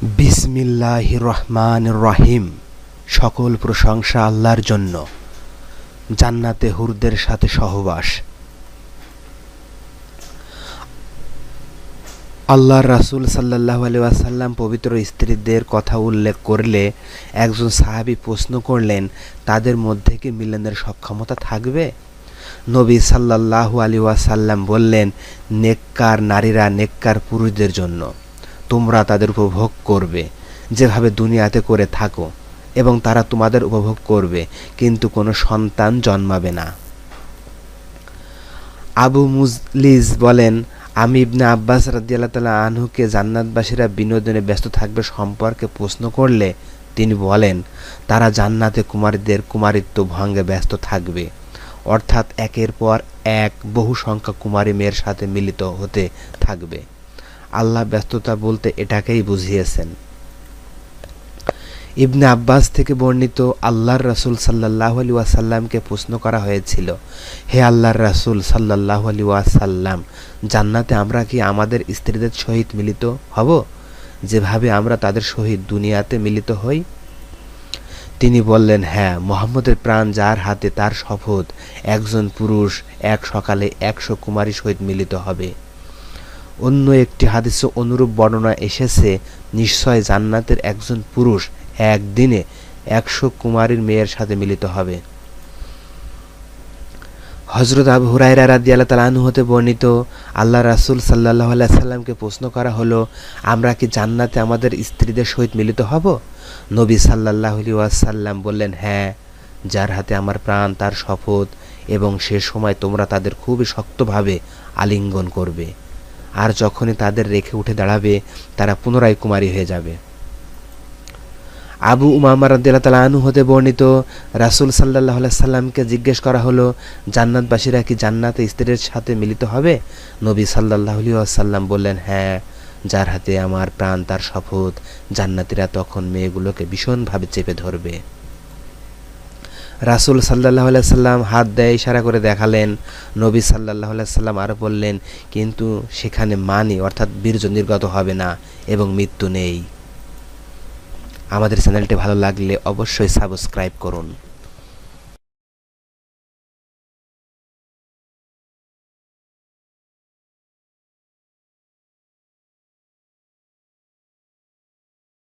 বিসমিল্লাহির রহমানির রহিম। সকল প্রশংসা আল্লাহর জন্য। জান্নাতে হুরদের সাথে সহবাস। আল্লাহর রাসূল সাল্লাল্লাহু আলাইহি ওয়াসাল্লাম পবিত্র স্ত্রীদের কথা উল্লেখ করলে একজন সাহাবী প্রশ্ন করলেন, তাদের মধ্যে কি মিলনের সক্ষমতা থাকবে? নবী সাল্লাল্লাহু আলাইহি ওয়াসাল্লাম বললেন, নেককার নারীরা নেককার পুরুষদের জন্য। তোমরা তাদের উপভোগ করবে যেভাবে দুনিয়াতে করে থাকো, এবং তারা তোমাদের উপভোগ করবে, কিন্তু কোনো সন্তান জন্মাবে না। আবু মুজলিজ বলেন, আমি ইবনে আব্বাস রাদিয়াল্লাহু তাআলা আনহুকে জান্নাতবাসীরা বিনোদনে ব্যস্ত থাকবে সম্পর্কে প্রশ্ন করলে তিনি বলেন, তারা জান্নাতে কুমারীদের কুমারিত্ব ভঙ্গে ব্যস্ত থাকবে, অর্থাৎ একের পর এক বহু সংখ্যক কুমারী মেয়ের সাথে মিলিত হতে থাকবে। আল্লাহ ব্যস্ততা বলতে এটাকেই বুঝিয়েছেন। ইবনে আব্বাস থেকে বর্ণিত, আল্লাহর রাসূল সাল্লাল্লাহু আলাইহি ওয়াসাল্লামকে প্রশ্ন করা হয়েছিল, হে আল্লাহর রাসূল সাল্লাল্লাহু আলাইহি ওয়াসাল্লাম, জান্নাতে আমরা কি আমাদের স্ত্রীদের সহিত মিলিত হব যেভাবে আমরা তাদের সহিত দুনিয়াতে মিলিত হই? তিনি বললেন, হ্যাঁ, মুহাম্মদের প্রাণ যার হাতে তার শপথ, একজন পুরুষ এক সকালে 100 কুমারীর সহিত মিলিত হবে। অন্য একটি হাদিসে অনুরূপ বর্ণনা এসেছে, নিশ্চয় জান্নাতের একজন পুরুষ একদিনে 100 কুমারীর মেয়ের সাথে মিলিত হবে। হযরত আবু হুরায়রা রাদিয়াল্লাহু তাআলা আনহু হতে বর্ণিত, আল্লাহর রাসূল সাল্লাল্লাহু আলাইহি সাল্লামকে প্রশ্ন করা হলো, আমরা কি জান্নাতে আমাদের স্ত্রীদের সহিত মিলিত হব? নবী সাল্লাল্লাহু আলাইহি ওয়াসাল্লাম বললেন, হ্যাঁ, যার হাতে আমার প্রাণ তার শপথ, এবং সে সময় তোমরা তাদের খুবই শক্তভাবে আলিঙ্গন করবে, আর যখনই তাদের রেখে উঠে দাঁড়াবে তারা পুনরায় কুমারী হয়ে যাবে। আবু উমামা রাদিয়াল্লাহু তাআলা আনহু হতে বর্ণিত, রাসূল সাল্লাল্লাহু আলাইহি সাল্লামকে জিজ্ঞেস করা হলো, জান্নাতবাসীরা কি জান্নাতে স্ত্রীর সাথে মিলিত হবে? নবী সাল্লাল্লাহু আলাইহি ওয়াসাল্লাম বললেন, হ্যাঁ, যার হাতে আমার প্রাণ তার শপথ, জান্নাতীরা তখন মেয়েগুলোকে ভীষণভাবে চেপে ধরবে। রাসূল সাল্লাল্লাহু আলাইহি সাল্লাম হাত দিয়ে ইশারা করে দেখালেন। নবী সাল্লাল্লাহু আলাইহি সাল্লাম আরও বললেন, কিন্তু সেখানে মানি অর্থাৎ বীর্য নির্গত হবে না এবং মৃত্যু নেই। আমাদের চ্যানেলটি ভালো লাগলে অবশ্যই সাবস্ক্রাইব করুন।